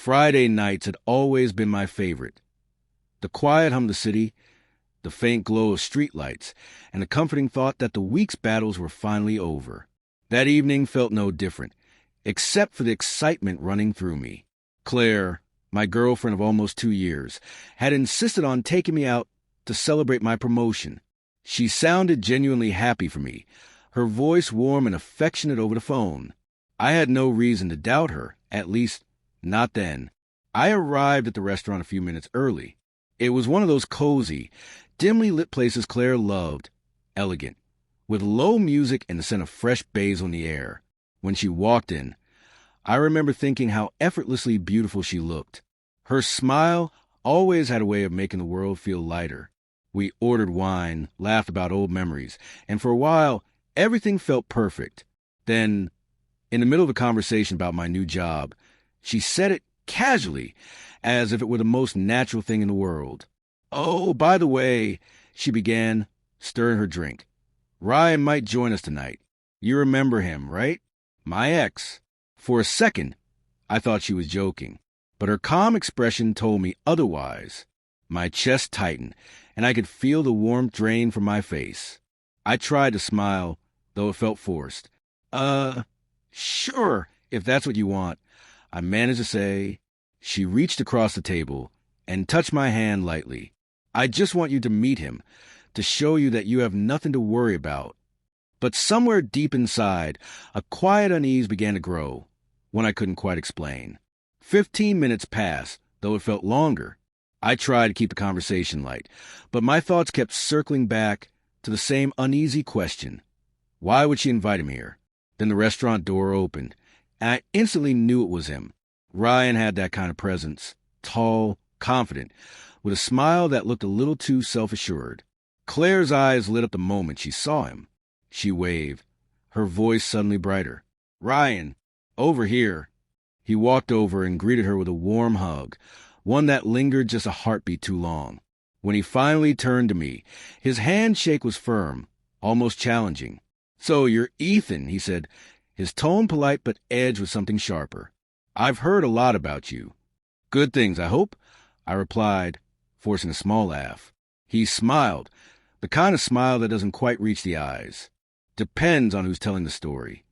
Friday nights had always been my favorite. The quiet hum of the city, the faint glow of streetlights, and the comforting thought that the week's battles were finally over. That evening felt no different, except for the excitement running through me. Claire, my girlfriend of almost 2 years, had insisted on taking me out to celebrate my promotion. She sounded genuinely happy for me, her voice warm and affectionate over the phone. I had no reason to doubt her, at least not then. I arrived at the restaurant a few minutes early. It was one of those cozy, dimly lit places Claire loved, elegant, with low music and the scent of fresh basil in the air. When she walked in, I remember thinking how effortlessly beautiful she looked. Her smile always had a way of making the world feel lighter. We ordered wine, laughed about old memories, and for a while, everything felt perfect. Then, in the middle of a conversation about my new job, she said it casually, as if it were the most natural thing in the world. "Oh, by the way," she began, stirring her drink, "Ryan might join us tonight. You remember him, right? My ex." For a second, I thought she was joking, but her calm expression told me otherwise. My chest tightened, and I could feel the warmth drain from my face. I tried to smile, though it felt forced. Sure, if that's what you want," I managed to say. She reached across the table and touched my hand lightly. "I just want you to meet him, to show you that you have nothing to worry about." But somewhere deep inside, a quiet unease began to grow, one I couldn't quite explain. 15 minutes passed, though it felt longer. I tried to keep the conversation light, but my thoughts kept circling back to the same uneasy question. Why would she invite him here? Then the restaurant door opened, and I instantly knew it was him. Ryan had that kind of presence, tall, confident, with a smile that looked a little too self-assured. Claire's eyes lit up the moment she saw him. She waved, her voice suddenly brighter. "Ryan, over here." He walked over and greeted her with a warm hug, one that lingered just a heartbeat too long. When he finally turned to me, his handshake was firm, almost challenging. "So you're Ethan," he said, his tone polite but edged with something sharper. "I've heard a lot about you." "Good things, I hope," I replied, forcing a small laugh. He smiled, the kind of smile that doesn't quite reach the eyes. "Depends on who's telling the story."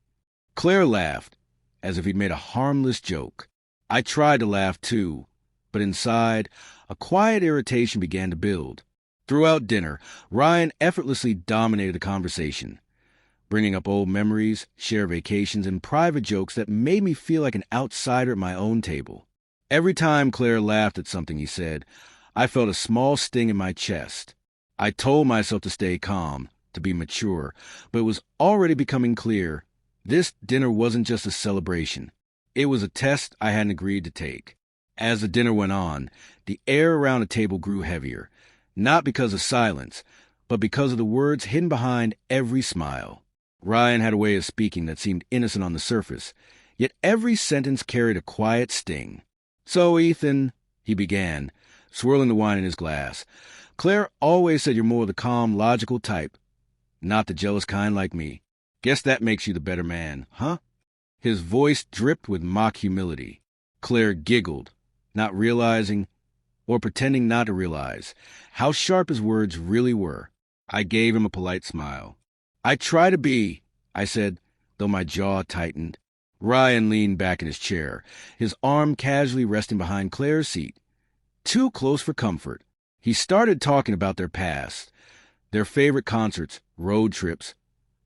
Claire laughed, as if he'd made a harmless joke. I tried to laugh too, but inside, a quiet irritation began to build. Throughout dinner, Ryan effortlessly dominated the conversation, bringing up old memories, shared vacations, and private jokes that made me feel like an outsider at my own table. Every time Claire laughed at something he said, I felt a small sting in my chest. I told myself to stay calm, to be mature, but it was already becoming clear. This dinner wasn't just a celebration. It was a test I hadn't agreed to take. As the dinner went on, the air around the table grew heavier, not because of silence, but because of the words hidden behind every smile. Ryan had a way of speaking that seemed innocent on the surface, yet every sentence carried a quiet sting. "So, Ethan," he began, swirling the wine in his glass, "Claire always said you're more the calm, logical type, not the jealous kind like me. Guess that makes you the better man, huh?" His voice dripped with mock humility. Claire giggled, not realizing, or pretending not to realize, how sharp his words really were. I gave him a polite smile. "I try to be," I said, though my jaw tightened. Ryan leaned back in his chair, his arm casually resting behind Claire's seat, too close for comfort. He started talking about their past, their favorite concerts, road trips,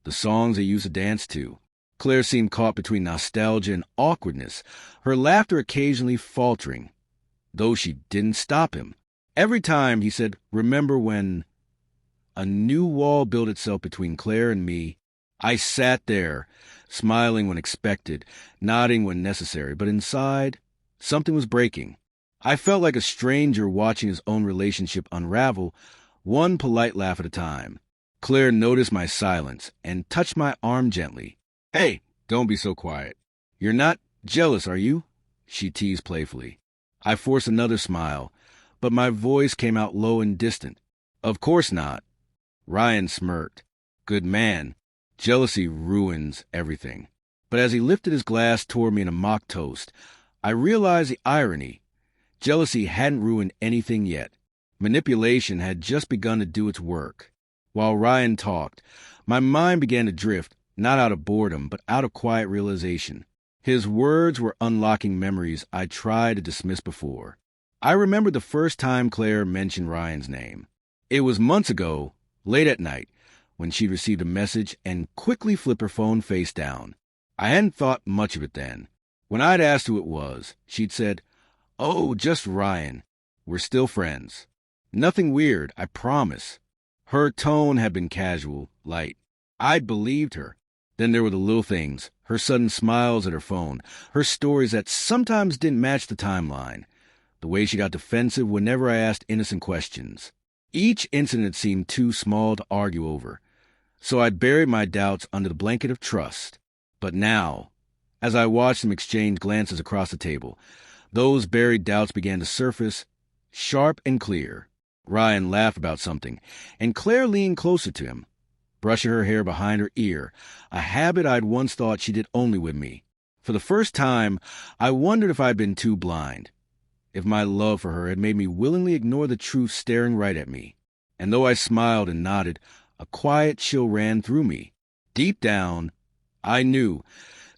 the songs they used to dance to. Claire seemed caught between nostalgia and awkwardness, her laughter occasionally faltering, though she didn't stop him. Every time he said, "Remember when..." A new wall built itself between Claire and me. I sat there, smiling when expected, nodding when necessary, but inside, something was breaking. I felt like a stranger watching his own relationship unravel, one polite laugh at a time. Claire noticed my silence and touched my arm gently. "Hey, don't be so quiet. You're not jealous, are you?" she teased playfully. I forced another smile, but my voice came out low and distant. "Of course not." Ryan smirked. "Good man. Jealousy ruins everything." But as he lifted his glass toward me in a mock toast, I realized the irony. Jealousy hadn't ruined anything yet. Manipulation had just begun to do its work. While Ryan talked, my mind began to drift, not out of boredom, but out of quiet realization. His words were unlocking memories I tried to dismiss before. I remembered the first time Claire mentioned Ryan's name. It was months ago, late at night, when she received a message and quickly flipped her phone face down. I hadn't thought much of it then. When I'd asked who it was, she'd said, "Oh, just Ryan. We're still friends." Nothing weird, I promise. Her tone had been casual, light. I'd believed her. Then there were the little things, her sudden smiles at her phone, her stories that sometimes didn't match the timeline, the way she got defensive whenever I asked innocent questions. Each incident seemed too small to argue over, so I'd buried my doubts under the blanket of trust. But now, as I watched them exchange glances across the table, those buried doubts began to surface, sharp and clear. Ryan laughed about something, and Claire leaned closer to him, brushing her hair behind her ear, a habit I'd once thought she did only with me. For the first time, I wondered if I'd been too blind, if my love for her had made me willingly ignore the truth staring right at me. And though I smiled and nodded, a quiet chill ran through me. Deep down, I knew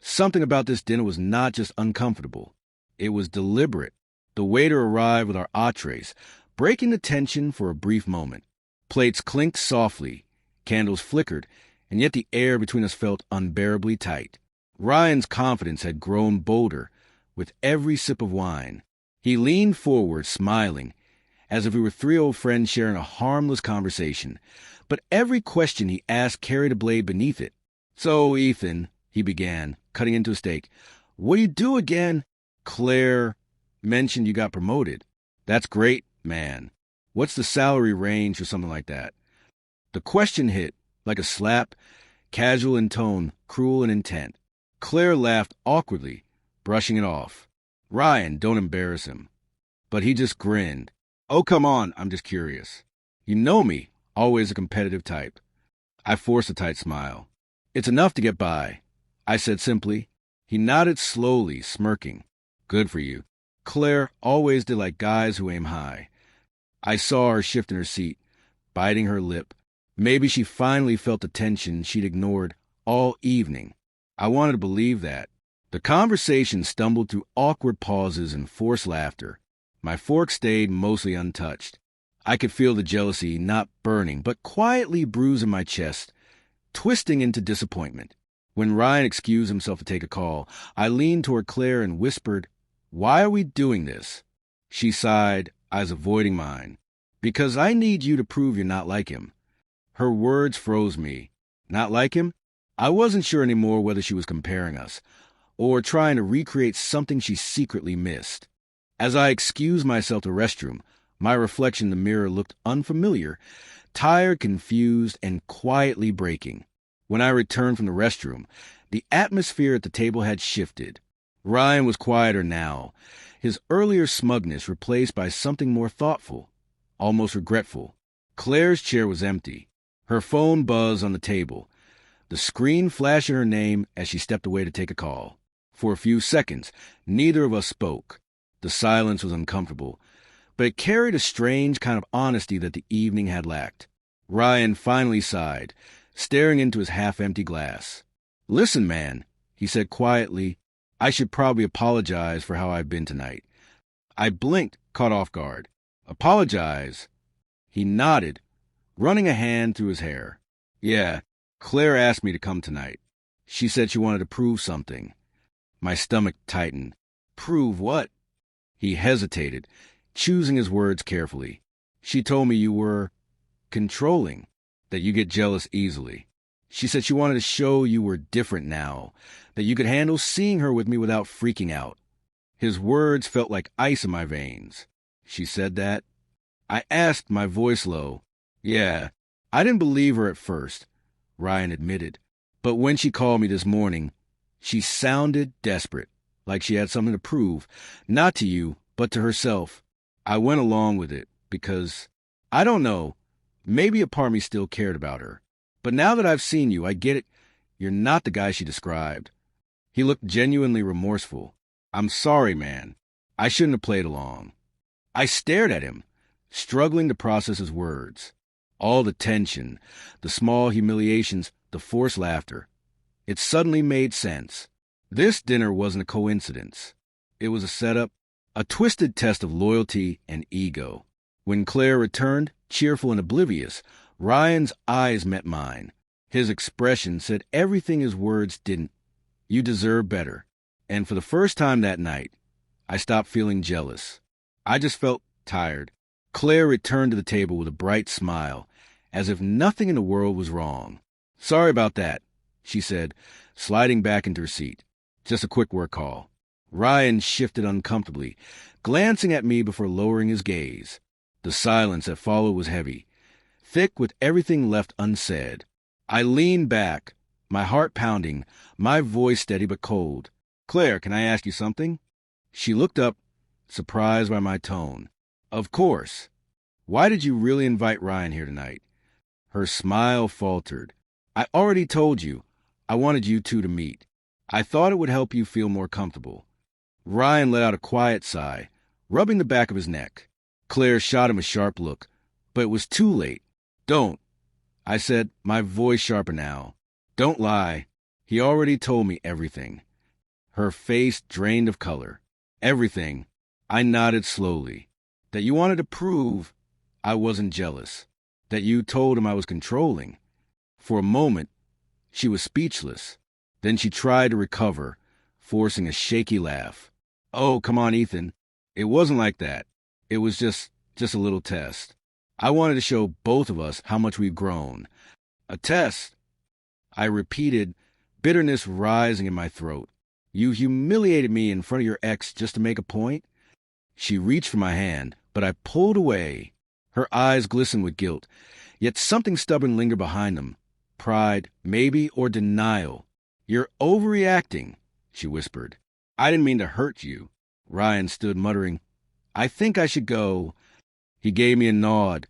something about this dinner was not just uncomfortable. It was deliberate. The waiter arrived with our entrees, breaking the tension for a brief moment. Plates clinked softly, candles flickered, and yet the air between us felt unbearably tight. Ryan's confidence had grown bolder with every sip of wine. He leaned forward, smiling, as if we were three old friends sharing a harmless conversation. But every question he asked carried a blade beneath it. "So, Ethan," he began, cutting into a steak, "what do you do again?" "Claire mentioned you got promoted." "That's great, man. What's the salary range or something like that?" The question hit, like a slap, casual in tone, cruel in intent. Claire laughed awkwardly, brushing it off. "Ryan, don't embarrass him." But he just grinned. "Oh, come on, I'm just curious. You know me, always a competitive type." I forced a tight smile. "It's enough to get by," I said simply. He nodded slowly, smirking. "Good for you." Claire always did like guys who aim high. I saw her shift in her seat, biting her lip. Maybe she finally felt the tension she'd ignored all evening. I wanted to believe that. The conversation stumbled through awkward pauses and forced laughter. My fork stayed mostly untouched. I could feel the jealousy not burning, but quietly bruising my chest, twisting into disappointment. When Ryan excused himself to take a call, I leaned toward Claire and whispered, "Why are we doing this?" She sighed, eyes avoiding mine. "Because I need you to prove you're not like him." Her words froze me. Not like him? I wasn't sure anymore whether she was comparing us, or trying to recreate something she secretly missed. As I excused myself to the restroom, my reflection in the mirror looked unfamiliar, tired, confused, and quietly breaking. When I returned from the restroom, the atmosphere at the table had shifted. Ryan was quieter now, his earlier smugness replaced by something more thoughtful, almost regretful. Claire's chair was empty. Her phone buzzed on the table, the screen flashing her name as she stepped away to take a call. For a few seconds, neither of us spoke. The silence was uncomfortable, but it carried a strange kind of honesty that the evening had lacked. Ryan finally sighed, staring into his half-empty glass. "Listen, man," he said quietly, "I should probably apologize for how I've been tonight." I blinked, caught off guard. "Apologize?" He nodded, running a hand through his hair. "Yeah, Claire asked me to come tonight. She said she wanted to prove something." My stomach tightened. "Prove what?" He hesitated, choosing his words carefully. "She told me you were controlling, that you get jealous easily. She said she wanted to show you were different now, that you could handle seeing her with me without freaking out." His words felt like ice in my veins. "She said that?" I asked, my voice low. "Yeah, I didn't believe her at first," Ryan admitted. "But when she called me this morning, she sounded desperate, like she had something to prove, not to you, but to herself. I went along with it because, I don't know, maybe a part of me still cared about her. But now that I've seen you, I get it. You're not the guy she described." He looked genuinely remorseful. I'm sorry, man. I shouldn't have played along. I stared at him, struggling to process his words. All the tension, the small humiliations, the forced laughter. It suddenly made sense. This dinner wasn't a coincidence. It was a setup, a twisted test of loyalty and ego. When Claire returned, cheerful and oblivious, Ryan's eyes met mine. His expression said everything his words didn't. You deserve better. And for the first time that night, I stopped feeling jealous. I just felt tired. Claire returned to the table with a bright smile, as if nothing in the world was wrong. Sorry about that, she said, sliding back into her seat. Just a quick work call. Ryan shifted uncomfortably, glancing at me before lowering his gaze. The silence that followed was heavy, thick with everything left unsaid. I leaned back, my heart pounding, my voice steady but cold. Claire, can I ask you something? She looked up, surprised by my tone. Of course. Why did you really invite Ryan here tonight? Her smile faltered. I already told you. I wanted you two to meet. I thought it would help you feel more comfortable. Ryan let out a quiet sigh, rubbing the back of his neck. Claire shot him a sharp look, but it was too late. Don't. I said, my voice sharper now. Don't lie. He already told me everything. Her face drained of color. Everything. I nodded slowly. That you wanted to prove I wasn't jealous. That you told him I was controlling. For a moment, she was speechless. Then she tried to recover, forcing a shaky laugh. Oh, come on, Ethan. It wasn't like that. It was just a little test. I wanted to show both of us how much we've grown. A test. I repeated, bitterness rising in my throat. You humiliated me in front of your ex just to make a point? She reached for my hand, but I pulled away. Her eyes glistened with guilt, yet something stubborn lingered behind them. Pride, maybe, or denial. You're overreacting, she whispered. I didn't mean to hurt you. Ryan stood muttering, I think I should go. He gave me a nod,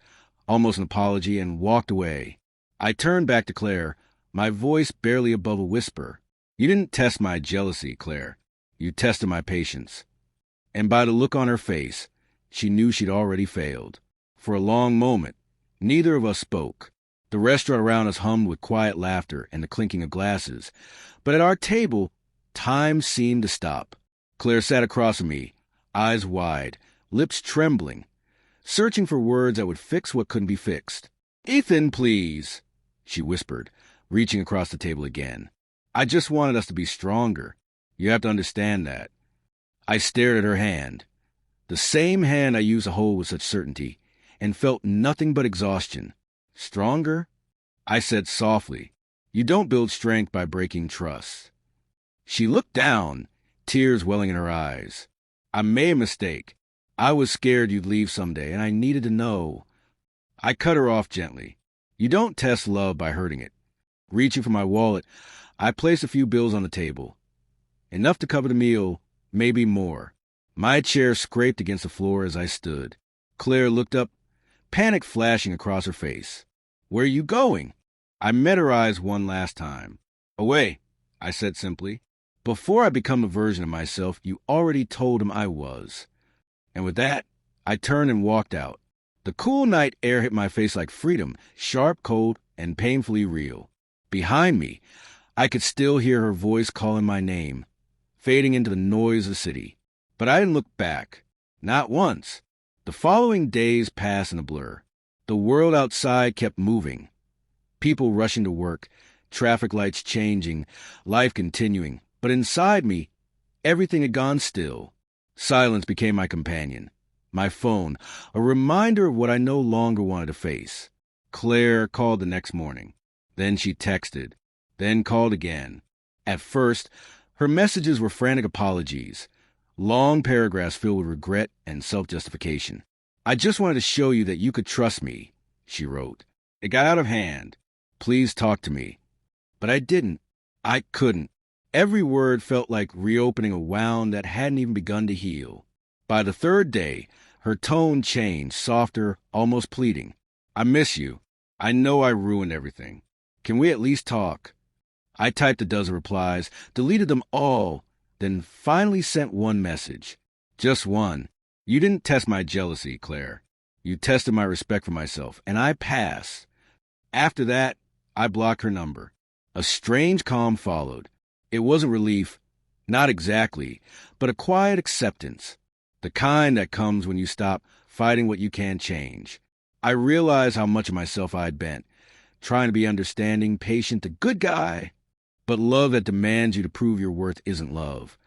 almost an apology, and walked away. I turned back to Claire, my voice barely above a whisper. You didn't test my jealousy, Claire. You tested my patience. And by the look on her face, she knew she'd already failed. For a long moment, neither of us spoke. The restaurant around us hummed with quiet laughter and the clinking of glasses. But at our table, time seemed to stop. Claire sat across from me, eyes wide, lips trembling, searching for words that would fix what couldn't be fixed. Ethan, please, she whispered, reaching across the table again. I just wanted us to be stronger. You have to understand that. I stared at her hand, the same hand I used to hold with such certainty, and felt nothing but exhaustion. Stronger? I said softly. You don't build strength by breaking trust. She looked down, tears welling in her eyes. I made a mistake. I was scared you'd leave someday, and I needed to know. I cut her off gently. You don't test love by hurting it. Reaching for my wallet, I placed a few bills on the table. Enough to cover the meal, maybe more. My chair scraped against the floor as I stood. Claire looked up, panic flashing across her face. Where are you going? I met her eyes one last time. Away, I said simply. Before I become a version of myself, you already told him I was. And with that, I turned and walked out. The cool night air hit my face like freedom, sharp, cold, and painfully real. Behind me, I could still hear her voice calling my name, fading into the noise of the city. But I didn't look back. Not once. The following days passed in a blur. The world outside kept moving. People rushing to work, traffic lights changing, life continuing. But inside me, everything had gone still. Silence became my companion. My phone, a reminder of what I no longer wanted to face. Claire called the next morning. Then she texted. Then called again. At first, her messages were frantic apologies. Long paragraphs filled with regret and self-justification. I just wanted to show you that you could trust me, she wrote. It got out of hand. Please talk to me. But I didn't. I couldn't. Every word felt like reopening a wound that hadn't even begun to heal. By the third day, her tone changed, softer, almost pleading. I miss you. I know I ruined everything. Can we at least talk? I typed a dozen replies, deleted them all, then finally sent one message. Just one. You didn't test my jealousy, Claire. You tested my respect for myself, and I passed. After that, I blocked her number. A strange calm followed. It wasn't relief, not exactly, but a quiet acceptance. The kind that comes when you stop fighting what you can't change. I realized how much of myself I'd bent, trying to be understanding, patient, the good guy. But love that demands you to prove your worth isn't love.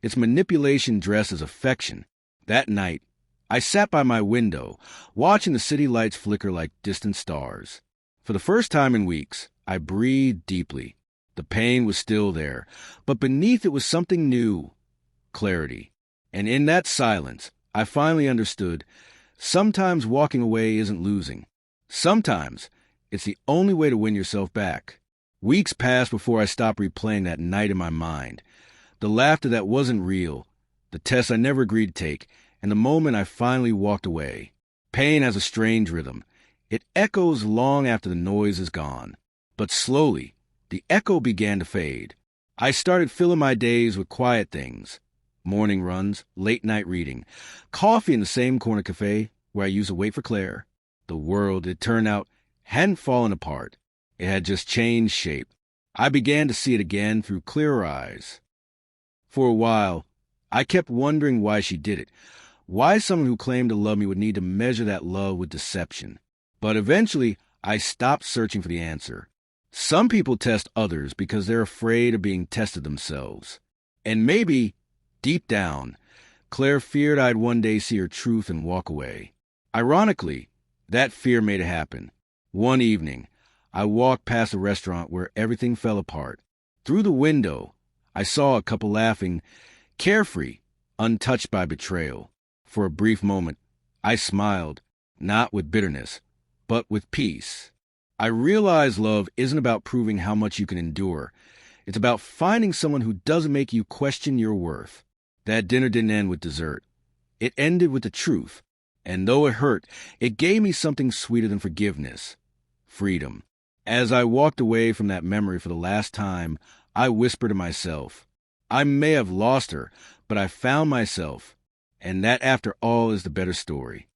It's manipulation dressed as affection. That night, I sat by my window, watching the city lights flicker like distant stars. For the first time in weeks, I breathed deeply. The pain was still there, but beneath it was something new, clarity. And in that silence, I finally understood, sometimes walking away isn't losing. Sometimes it's the only way to win yourself back. Weeks passed before I stopped replaying that night in my mind. The laughter that wasn't real, the tests I never agreed to take, and the moment I finally walked away. Pain has a strange rhythm. It echoes long after the noise is gone. But slowly, the echo began to fade. I started filling my days with quiet things. Morning runs, late-night reading, coffee in the same corner cafe where I used to wait for Claire. The world, it turned out, hadn't fallen apart. It had just changed shape. I began to see it again through clearer eyes. For a while, I kept wondering why she did it. Why someone who claimed to love me would need to measure that love with deception. But eventually, I stopped searching for the answer. Some people test others because they're afraid of being tested themselves. And maybe, deep down, Claire feared I'd one day see her truth and walk away. Ironically, that fear made it happen. One evening, I walked past a restaurant where everything fell apart. Through the window, I saw a couple laughing, carefree, untouched by betrayal. For a brief moment, I smiled, not with bitterness, but with peace. I realized love isn't about proving how much you can endure. It's about finding someone who doesn't make you question your worth. That dinner didn't end with dessert. It ended with the truth. And though it hurt, it gave me something sweeter than forgiveness. Freedom. As I walked away from that memory for the last time, I whispered to myself, I may have lost her, but I found myself. And that, after all, is the better story.